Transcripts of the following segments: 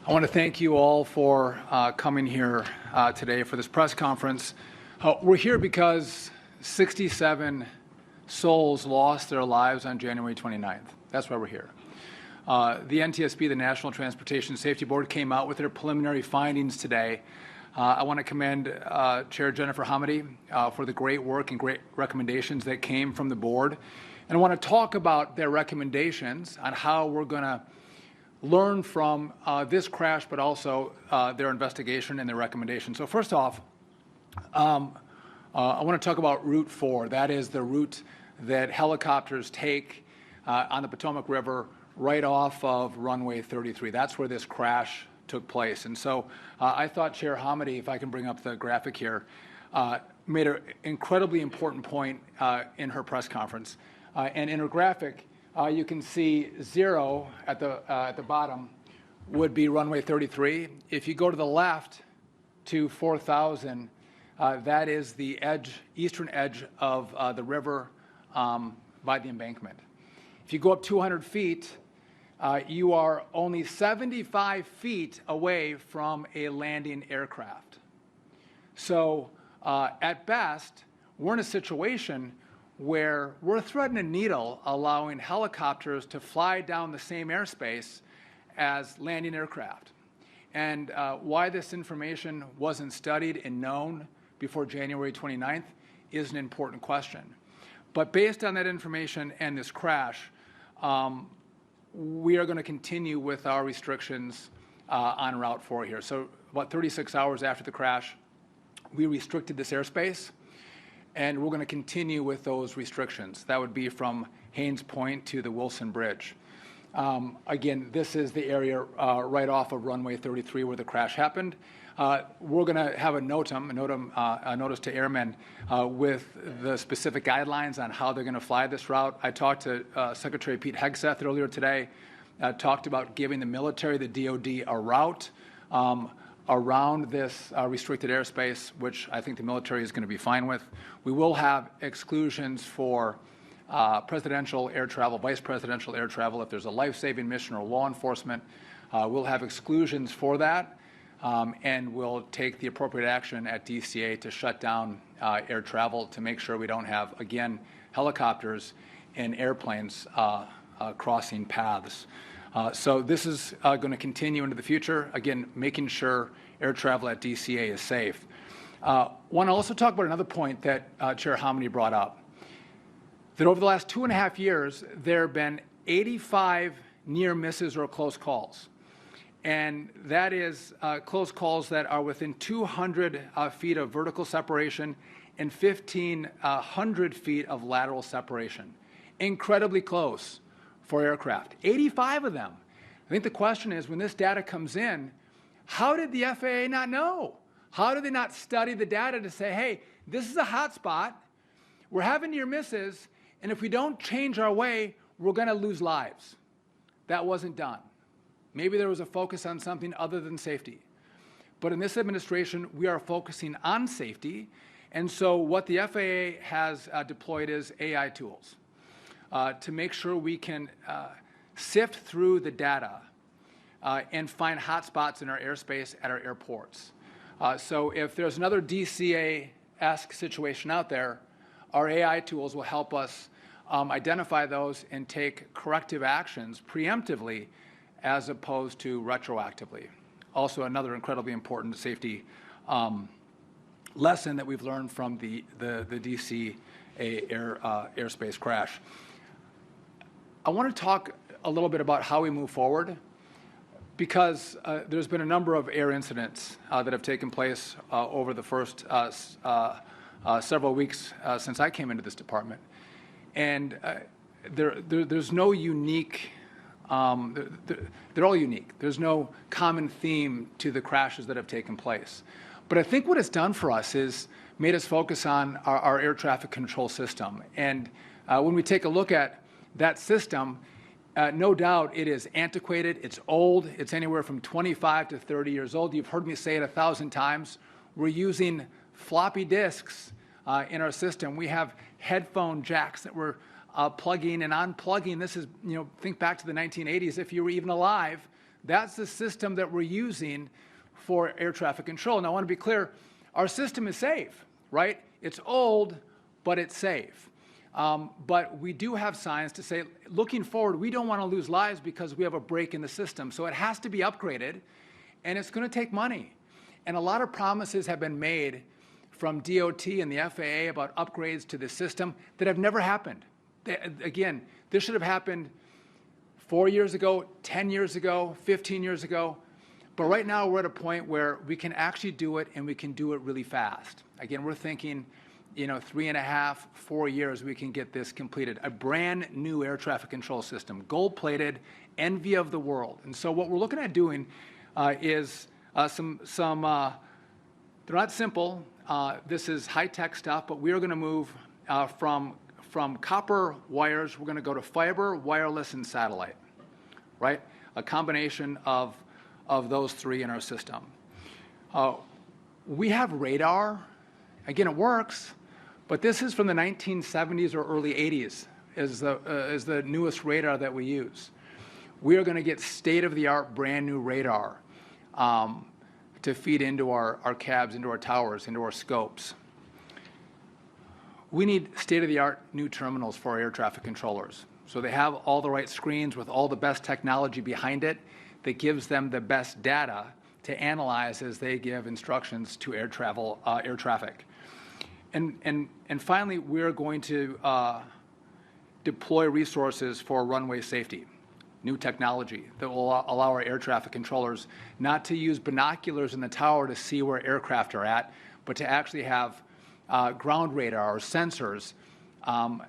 I want to thank you all for coming here today for this press conference. We're here because 67 souls lost their lives on January 29th. That's why we're here. The NTSB, the National Transportation Safety Board, came out with their preliminary findings today. I want to commend Chair Jennifer Hamady for the great work and great recommendations that came from the board. And I want to talk about their recommendations on how we're going to learn from this crash, but also their investigation and their recommendations. So first off, I want to talk about Route 4. That is the route that helicopters take on the Potomac River right off of runway 33. That's where this crash took place. And so I thought Chair Hamady, if I can bring up the graphic here, made an incredibly important point in her press conference. And in her graphic, you can see 0 at the bottom would be runway 33. If you go to the left to 4,000, that is the eastern edge of the river by the embankment. If you go up 200 feet, you are only 75 feet away from a landing aircraft. So at best, we're in a situation where we're threading a needle allowing helicopters to fly down the same airspace as landing aircraft. And why this information wasn't studied and known before January 29th is an important question. But based on that information and this crash, we are going to continue with our restrictions on Route 4 here. So about 36 hours after the crash, we restricted this airspace. And we're going to continue with those restrictions. That would be from Haynes Point to the Wilson Bridge. Again, this is the area right off of runway 33 where the crash happened. We're going to have a notice to airmen with the specific guidelines on how they're going to fly this route. I talked to Secretary Pete Hegseth earlier today, talked about giving the military, the DOD, a route around this restricted airspace, which I think the military is going to be fine with. We will have exclusions for presidential air travel, vice presidential air travel. If there's a life-saving mission or law enforcement, we'll have exclusions for that, and we'll take the appropriate action at DCA to shut down air travel to make sure we don't have, again, helicopters and airplanes crossing paths. So this is going to continue into the future, again, making sure air travel at DCA is safe. Want to also talk about another point that Chair Hamady brought up, that over the last 2.5 years, there have been 85 near misses or close calls. And that is close calls that are within 200 feet of vertical separation and 1,500 feet of lateral separation. Incredibly close for aircraft, 85 of them. I think the question is, when this data comes in, how did the FAA not know? How did they not study the data to say, hey, this is a hot spot, we're having near misses, and if we don't change our way, we're going to lose lives? That wasn't done. Maybe there was a focus on something other than safety. But in this administration, we are focusing on safety, and so what the FAA has deployed is AI tools to make sure we can sift through the data and find hot spots in our airspace at our airports. So if there's another DCA-esque situation out there, our AI tools will help us identify those and take corrective actions preemptively as opposed to retroactively. Also another incredibly important safety lesson that we've learned from the DC airspace crash. I want to talk a little bit about how we move forward, because there's been a number of air incidents that have taken place over the first several weeks since I came into this department. And there's no unique, they're all unique. There's no common theme to the crashes that have taken place. But I think what it's done for us is made us focus on our air traffic control system. And when we take a look at that system, no doubt it is antiquated, it's old, it's anywhere from 25 to 30 years old. You've heard me say it 1,000 times. We're using floppy disks in our system. We have headphone jacks that we're plugging and unplugging. This is, think back to the 1980s. If you were even alive, That's the system that we're using for air traffic control. Now, I want to be clear, our system is safe, right? It's old, but it's safe. But we do have signs to say, looking forward, we don't want to lose lives because we have a break in the system. So it has to be upgraded, and it's going to take money. And a lot of promises have been made from DOT and the FAA about upgrades to the system that have never happened. Again, this should have happened 4 years ago, 10 years ago, 15 years ago. But right now we're at a point where we can actually do it, and we can do it really fast. Again, we're thinking, 3.5, 4 years we can get this completed. A brand new air traffic control system, gold-plated, envy of the world. And so what we're looking at doing is they're not simple. This is high-tech stuff, but we are going to move from copper wires. We're going to go to fiber, wireless, and satellite, right? A combination of those three in our system. We have radar. Again, it works, but this is from the 1970s or early 80s is the newest radar that we use. We are going to get state-of-the-art, brand-new radar to feed into our cabs, into our towers, into our scopes. We need state-of-the-art new terminals for our air traffic controllers. So they have all the right screens with all the best technology behind it that gives them the best data to analyze as they give instructions to air traffic. And finally, we're going to deploy resources for runway safety, new technology that will allow our air traffic controllers not to use binoculars in the tower to see where aircraft are at, but to actually have ground radar or sensors at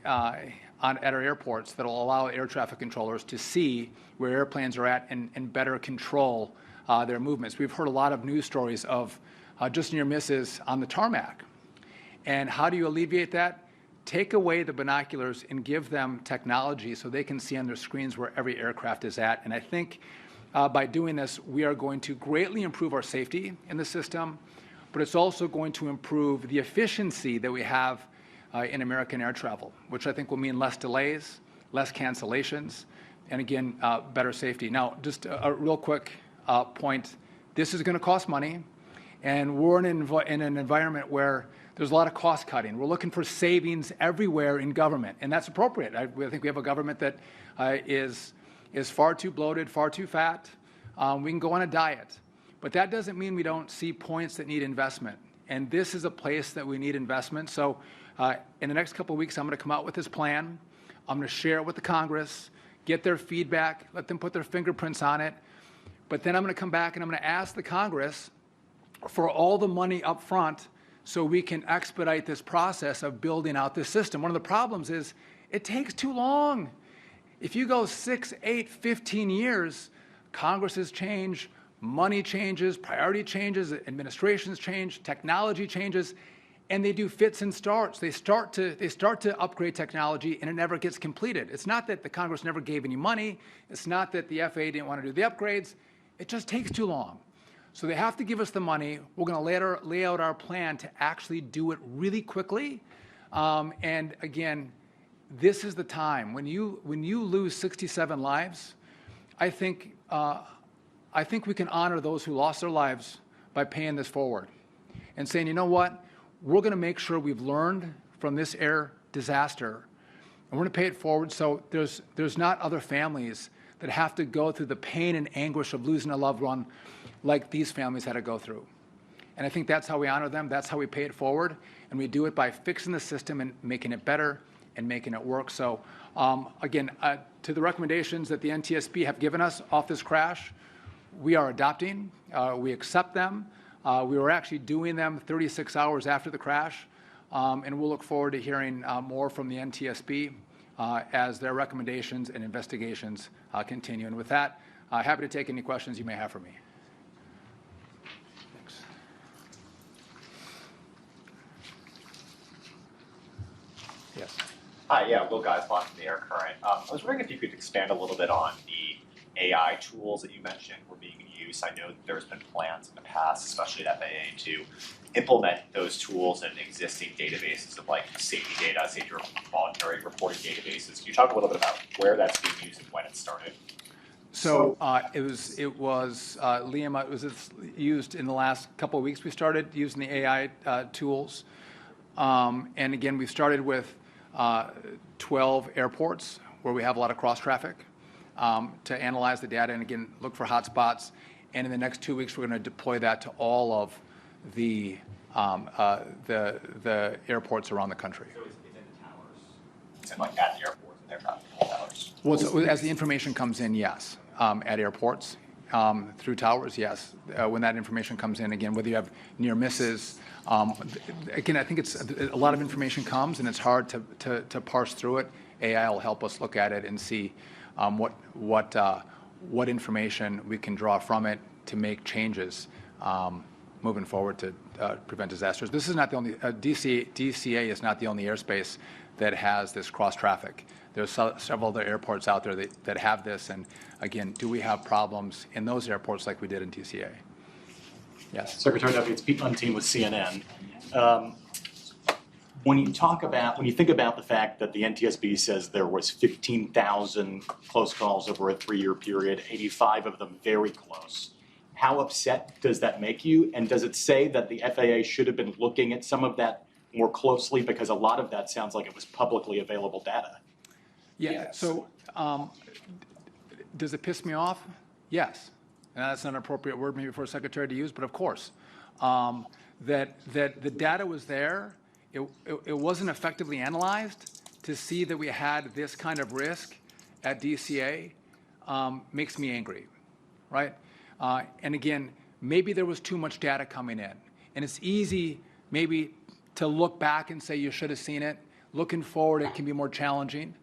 our airports that will allow air traffic controllers to see where airplanes are at and better control their movements. We've heard a lot of news stories of just near misses on the tarmac. And how do you alleviate that? Take away the binoculars and give them technology so they can see on their screens where every aircraft is at. And I think by doing this, we are going to greatly improve our safety in the system, but it's also going to improve the efficiency that we have in American air travel, which I think will mean less delays, less cancellations, and again, better safety. Now, just a real quick point. This is going to cost money, and we're in an environment where there's a lot of cost cutting. We're looking for savings everywhere in government, and that's appropriate. I think we have a government that is far too bloated, far too fat. We can go on a diet, but that doesn't mean we don't see points that need investment. And this is a place that we need investment. So in the next couple of weeks, I'm going to come out with this plan. I'm going to share it with the Congress, get their feedback, let them put their fingerprints on it. But then I'm going to come back and I'm going to ask the Congress for all the money up front so we can expedite this process of building out this system. One of the problems is it takes too long. If you go 6, 8, 15 years, Congresses change, money changes, priority changes, administrations change, technology changes, and they do fits and starts. They start to upgrade technology, and it never gets completed. It's not that the Congress never gave any money. It's not that the FAA didn't want to do the upgrades. It just takes too long. So they have to give us the money. We're going to lay out our plan to actually do it really quickly. And again, this is the time. When you lose 67 lives, I think we can honor those who lost their lives by paying this forward and saying, you know what, we're going to make sure we've learned from this air disaster, and we're going to pay it forward so there's not other families that have to go through the pain and anguish of losing a loved one like these families had to go through. And I think that's how we honor them. That's how we pay it forward. And we do it by fixing the system and making it better and making it work. So again, to the recommendations that the NTSB have given us off this crash, we are adopting. We accept them. We were actually doing them 36 hours after the crash. And we'll look forward to hearing more from the NTSB as their recommendations and investigations continue. And with that, happy to take any questions you may have for me. Thanks. Yes. Hi, yeah, Will Geisbach from the Air Current. I was wondering if you could expand a little bit on the AI tools that you mentioned were being used. I know that there's been plans in the past, especially at FAA, to implement those tools in existing databases of like safety data, safety voluntary reporting databases. Can you talk a little bit about where that's being used and when it started? So Liam, it was used in the last couple of weeks. We started using the AI tools. And again, we started with 12 airports where we have a lot of cross traffic to analyze the data and again, look for hotspots. And in the next 2 weeks, we're going to deploy that to all of the airports around the country. So it's in the towers? It's in like at the airports and aircraft control towers? Well, so as the information comes in, yes. At airports, through towers, yes. When that information comes in, again, whether you have near misses, again, I think it's a lot of information comes and it's hard to parse through it. AI will help us look at it and see what information we can draw from it to make changes moving forward to prevent disasters. This is not the only, DCA is not the only airspace that has this cross traffic. There's several other airports out there that have this, and again, do we have problems in those airports like we did in TCA? Yes. Secretary Duffy, it's Pete Muntean with CNN. When you think about the fact that the NTSB says there was 15,000 close calls over a 3-year period, 85 of them very close, how upset does that make you? And does it say that the FAA should have been looking at some of that more closely, because a lot of that sounds like it was publicly available data? Yeah. Yes. So, does it piss me off? Yes. And that's not an appropriate word maybe for a secretary to use, but of course, that the data was there. It wasn't effectively analyzed to see that we had this kind of risk at DCA makes me angry, right? And again, maybe there was too much data coming in, and it's easy maybe to look back and say you should have seen it. Looking forward, it can be more challenging.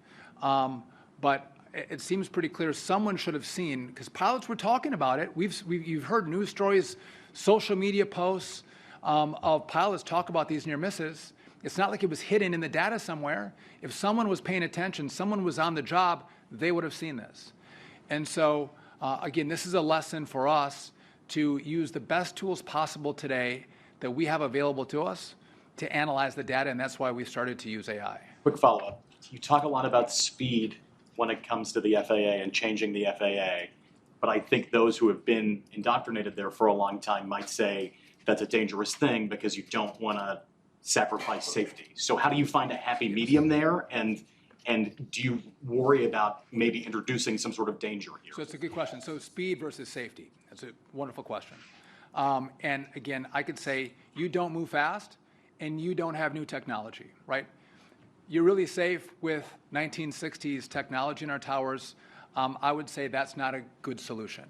But it seems pretty clear someone should have seen, because pilots were talking about it. You've heard news stories, social media posts of pilots talk about these near misses. It's not like it was hidden in the data somewhere. If someone was paying attention, someone was on the job, they would have seen this. And so, again, this is a lesson for us to use the best tools possible today that we have available to us to analyze the data, and that's why we started to use AI. Quick follow-up. You talk a lot about speed when it comes to the FAA and changing the FAA, but I think those who have been indoctrinated there for a long time might say that's a dangerous thing because you don't want to sacrifice safety. So how do you find a happy medium there, and do you worry about maybe introducing some sort of danger here? So it's a good question. So speed versus safety. That's a wonderful question. And again, I could say you don't move fast and you don't have new technology, right? You're really safe with 1960s technology in our towers. I would say that's not a good solution.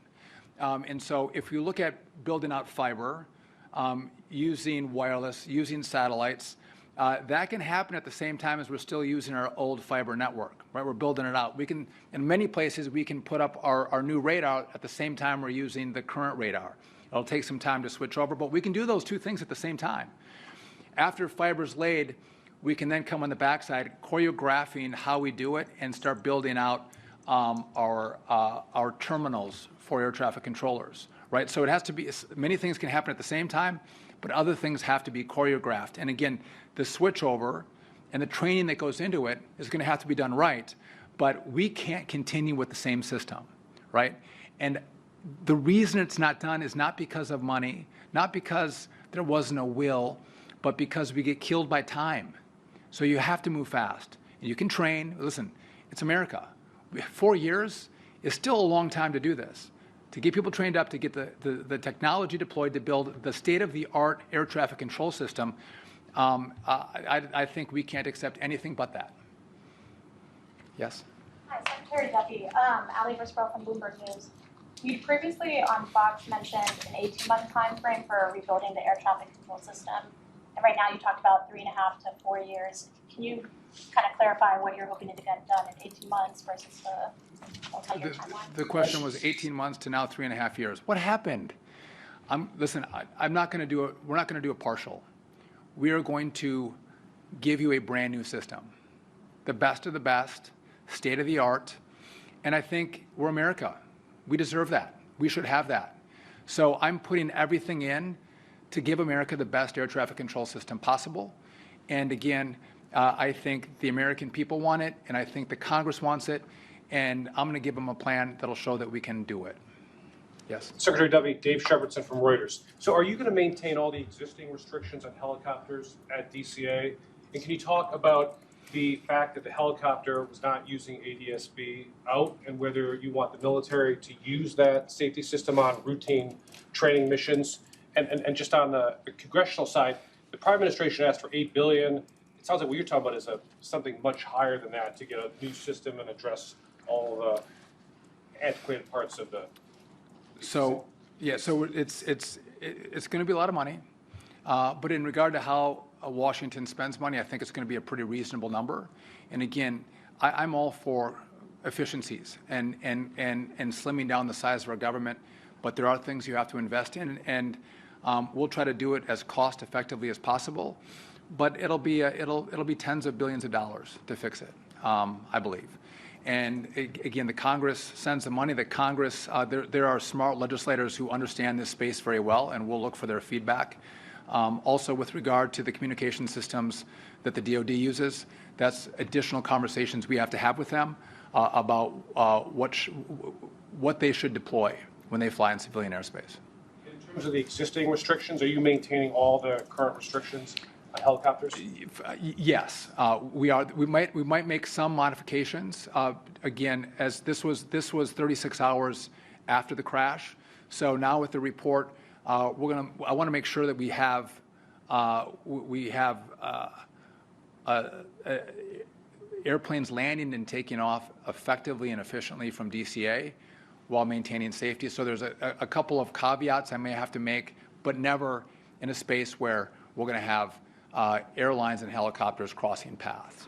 And so if you look at building out fiber, using wireless, using satellites, that can happen at the same time as we're still using our old fiber network, right? We're building it out. We can, in many places, we can put up our new radar at the same time we're using the current radar. It'll take some time to switch over, but we can do those two things at the same time. After fiber's laid, we can then come on the backside, choreographing how we do it and start building out our terminals for air traffic controllers, right? So it has to be, many things can happen at the same time, but other things have to be choreographed. And again, the switchover and the training that goes into it is going to have to be done right, but we can't continue with the same system, right? And the reason it's not done is not because of money, not because there wasn't a will, but because we get killed by time. So you have to move fast. And you can train. Listen, it's America. 4 years is still a long time to do this. To get people trained up, to get the technology deployed to build the state-of-the-art air traffic control system, I think we can't accept anything but that. Yes? Hi, Secretary Duffy. Ali Versprell from Bloomberg News. You previously on Fox mentioned an 18-month time frame for rebuilding the air traffic control system. And right now you talked about 3.5 to 4 years. Can you kind of clarify what you're hoping to get done in 18 months versus the multi-year timeline? The question was 18 months to now 3.5 years. What happened? Listen, I'm not going to do it. We're not going to do a partial. We are going to give you a brand new system, the best of the best, state of the art, and I think we're America. We deserve that. We should have that. So I'm putting everything in to give America the best air traffic control system possible. And again, I think the American people want it, and I think the Congress wants it. and I'm going to give them a plan that'll show that we can do it. Yes. Secretary Duffy, Dave Shepardson from Reuters. So are you going to maintain all the existing restrictions on helicopters at DCA? And can you talk about the fact that the helicopter was not using ADSB out, and whether you want the military to use that safety system on routine training missions? And just on the congressional side, the Prime Administration asked for $8 billion. It sounds like what you're talking about is something much higher than that to get a new system and address all the antiquated parts of the. So it's going to be a lot of money, but in regard to how Washington spends money, I think it's going to be a pretty reasonable number. And again, I'm all for efficiencies and slimming down the size of our government, but there are things you have to invest in, and we'll try to do it as cost effectively as possible. But it'll be tens of billions of dollars to fix it, I believe. And again, the Congress sends the money. The Congress, there are smart legislators who understand this space very well, and we'll look for their feedback. Also, with regard to the communication systems that the DoD uses, that's additional conversations we have to have with them about what they should deploy when they fly in civilian airspace. In terms of the existing restrictions, are you maintaining all the current restrictions on helicopters? Yes, we are. We might make some modifications. Again, as this was 36 hours after the crash, so now with the report, I want to make sure that we have airplanes landing and taking off effectively and efficiently from DCA while maintaining safety. So there's a couple of caveats I may have to make, but never in a space where we're going to have airlines and helicopters crossing paths.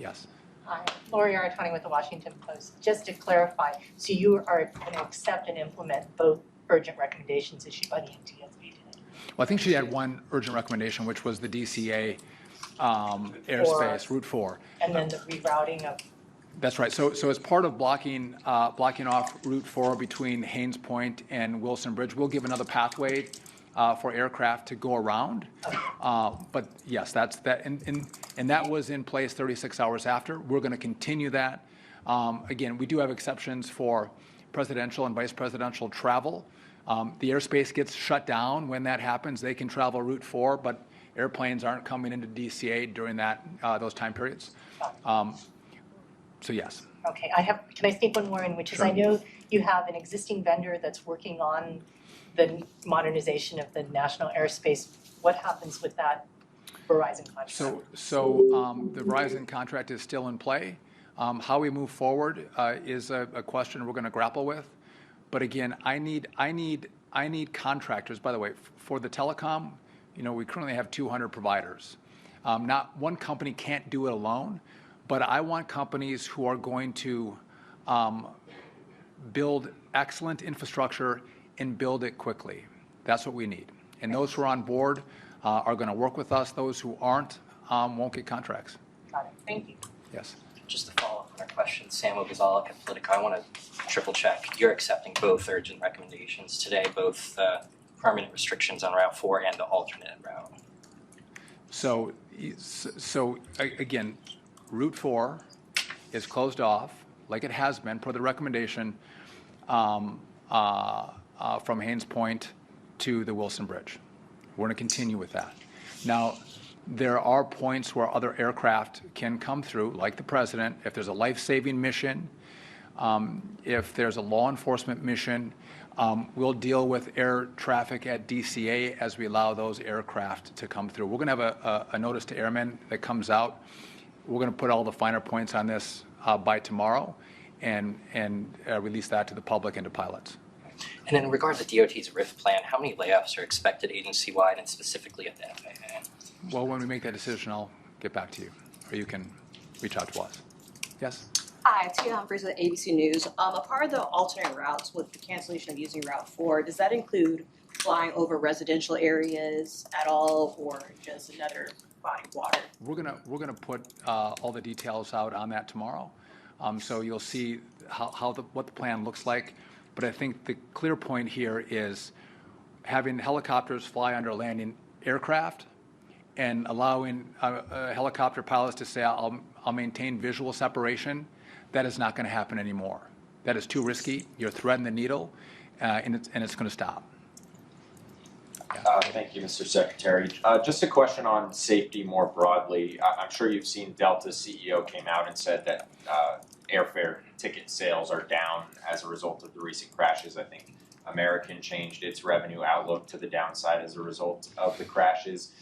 Yes. Hi, Lori Aratoni with the Washington Post. Just to clarify, so you are going to accept and implement both urgent recommendations issued by the NTSB today? Well, I think she had one urgent recommendation, which was the DCA airspace, Route 4. And then the rerouting of. That's right. So as part of blocking off Route 4 between Haynes Point and Wilson Bridge, we'll give another pathway for aircraft to go around. But yes, that's that, and that was in place 36 hours after. We're going to continue that. Again, we do have exceptions for presidential and vice presidential travel. The airspace gets shut down when that happens. They can travel Route 4, but airplanes aren't coming into DCA during those time periods. So yes. Okay, can I sneak one more in, which is, I know you have an existing vendor that's working on the modernization of the national airspace. What happens with that Verizon contract? So the Verizon contract is still in play. How we move forward is a question we're going to grapple with. But again, I need contractors. By the way, for the telecom, we currently have 200 providers. Not one company can't do it alone, but I want companies who are going to build excellent infrastructure and build it quickly. That's what we need. And those who are on board are going to work with us. Those who aren't won't get contracts. Got it. Thank you. Yes. Just to follow up on our question, Sam Obazalek at Politico, I want to triple check. You're accepting both urgent recommendations today, both permanent restrictions on Route 4 and the alternate route. So again, Route 4 is closed off, like it has been per the recommendation from Haynes Point to the Wilson Bridge. We're going to continue with that. Now, there are points where other aircraft can come through, like the president, if there's a life-saving mission, if there's a law enforcement mission. We'll deal with air traffic at DCA as we allow those aircraft to come through. We're going to have a notice to airmen that comes out. We're going to put all the finer points on this by tomorrow and release that to the public and to pilots. And in regard to DOT's RIF plan, how many layoffs are expected agency-wide and specifically at the FAA? Well, when we make that decision, I'll get back to you, or you can reach out to us. Yes? Hi, Tia Humphries with ABC News. A part of the alternate routes with the cancellation of using Route 4, does that include flying over residential areas at all, or just another body of water? We're gonna put all the details out on that tomorrow, so you'll see what the plan looks like. But I think the clear point here is having helicopters fly under landing aircraft and allowing helicopter pilots to say, I'll maintain visual separation that is not going to happen anymore. That is too risky. You're threading the needle, and it's going to stop. Thank you, Mr. Secretary. Just a question on safety more broadly. I'm sure you've seen Delta's CEO came out and said that airfare ticket sales are down as a result of the recent crashes. I think American changed its revenue outlook to the downside as a result of the crashes.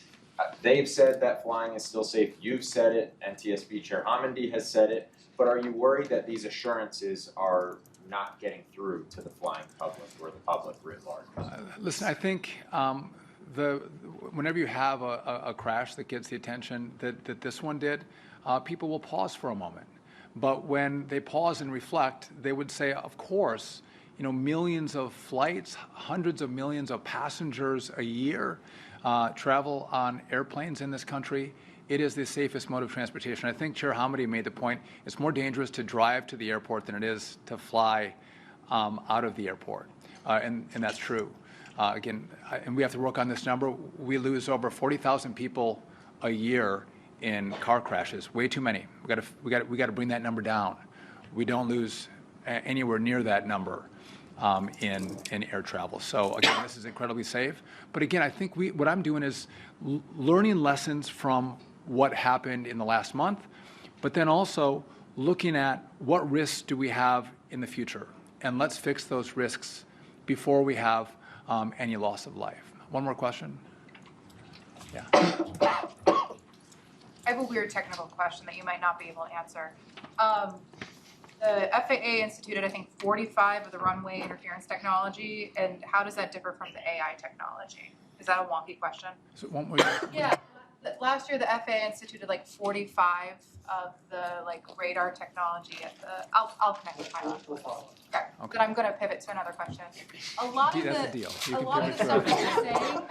They've said that flying is still safe. You've said it. NTSB Chair Homendy has said it. But are you worried that these assurances are not getting through to the flying public or the public writ large? Listen, I think whenever you have a crash that gets the attention that this one did, people will pause for a moment. But when they pause and reflect, they would say, of course, millions of flights, hundreds of millions of passengers a year travel on airplanes in this country. It is the safest mode of transportation. I think Chair Homendy made the point, it's more dangerous to drive to the airport than it is to fly out of the airport. And that's true. Again, and we have to work on this number. We lose over 40,000 people a year in car crashes. Way too many. We got to bring that number down. We don't lose anywhere near that number in air travel. So again, this is incredibly safe. But again, I think what I'm doing is learning lessons from what happened in the last month, but then also looking at what risks do we have in the future, and let's fix those risks before we have any loss of life. One more question. Yeah. I have a weird technical question that you might not be able to answer. The FAA instituted, I think, 45 of the runway interference technology, and how does that differ from the AI technology? Is that a wonky question? So one more. Yeah. Last year, the FAA instituted like 45 of the radar technology at the. I'll connect with my last one. Okay. But I'm going to pivot to another question. A lot of That's the deal. a lot of the stuff that you're saying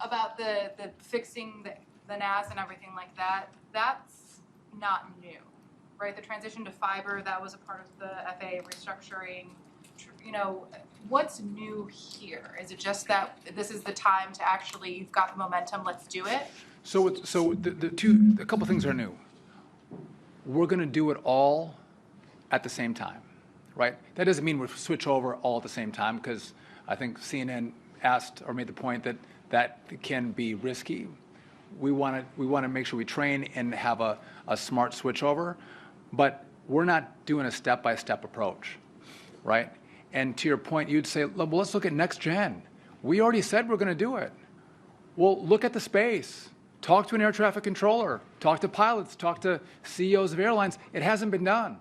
about the fixing the NAS and everything like that, that's not new, right? The transition to fiber, that was a part of the FAA restructuring. What's new here? Is it just that this is the time to actually, you've got the momentum, let's do it? So a couple things are new. We're going to do it all at the same time, right? That doesn't mean we'll switch over all at the same time, because I think CNN asked or made the point that can be risky. We want to make sure we train and have a smart switchover, but we're not doing a step-by-step approach, right? And to your point, you'd say, well, let's look at next gen. We already said we're going to do it. Well, look at the space. Talk to an air traffic controller. Talk to pilots. Talk to CEOs of airlines. It hasn't been done.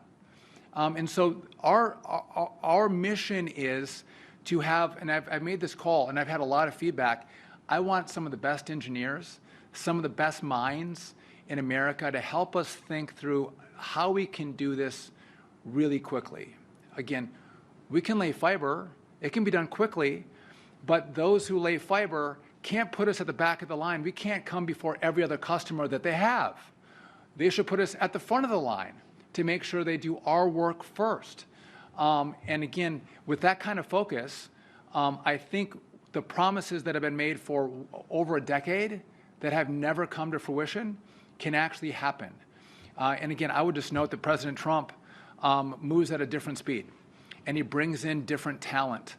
And so our mission is to have, and I've made this call, and I've had a lot of feedback. I want some of the best engineers, some of the best minds in America to help us think through how we can do this really quickly. Again, we can lay fiber. It can be done quickly, but those who lay fiber can't put us at the back of the line. We can't come before every other customer that they have. They should put us at the front of the line to make sure they do our work first. And again, with that kind of focus, I think the promises that have been made for over a decade that have never come to fruition can actually happen. And again, I would just note that President Trump moves at a different speed, and he brings in different talent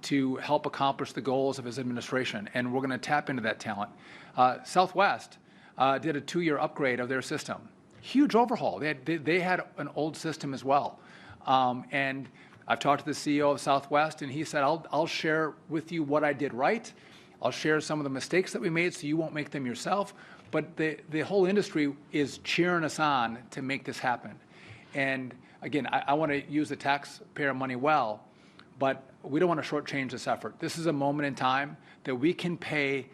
to help accomplish the goals of his administration, and we're going to tap into that talent. Southwest did a 2-year upgrade of their system. Huge overhaul. They had an old system as well. And I've talked to the CEO of Southwest, and he said, I'll share with you what I did right. I'll share some of the mistakes that we made so you won't make them yourself. But the whole industry is cheering us on to make this happen. And again, I want to use the taxpayer money well, but we don't want to shortchange this effort. This is a moment in time that we can pay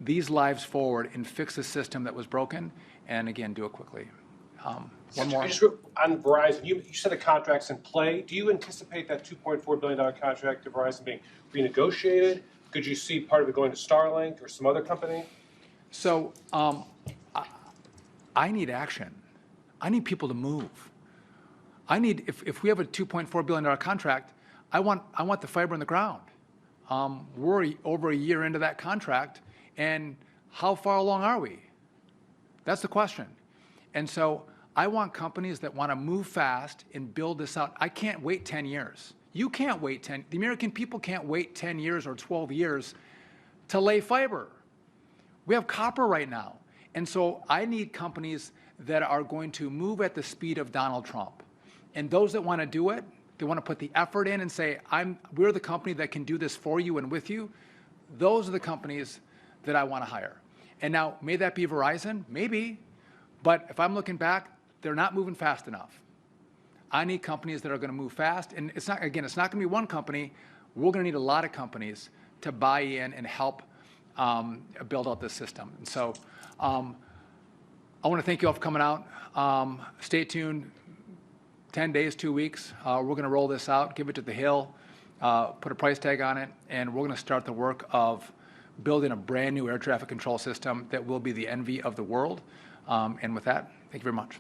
these lives forward and fix a system that was broken, and again, do it quickly. One more. On Verizon, you said the contract's in play. Do you anticipate that $2.4 billion contract to Verizon being renegotiated? Could you see part of it going to Starlink or some other company? So I need action. I need people to move. I need, if we have a $2.4 billion contract, I want the fiber in the ground. We're over a year into that contract, and how far along are we? That's the question. And so I want companies that want to move fast and build this out. I can't wait 10 years. You can't wait 10, the American people can't wait 10 years or 12 years to lay fiber. We have copper right now. And so I need companies that are going to move at the speed of Donald Trump. And those that want to do it, they want to put the effort in and say, we're the company that can do this for you and with you. Those are the companies that I want to hire. And now, may that be Verizon? Maybe. But if I'm looking back, they're not moving fast enough. I need companies that are going to move fast. And it's not going to be one company. We're going to need a lot of companies to buy in and help build out this system. And so I want to thank you all for coming out. Stay tuned. 10 days, 2 weeks. We're going to roll this out, give it to the Hill, put a price tag on it, and we're going to start the work of building a brand new air traffic control system that will be the envy of the world. And with that, thank you very much.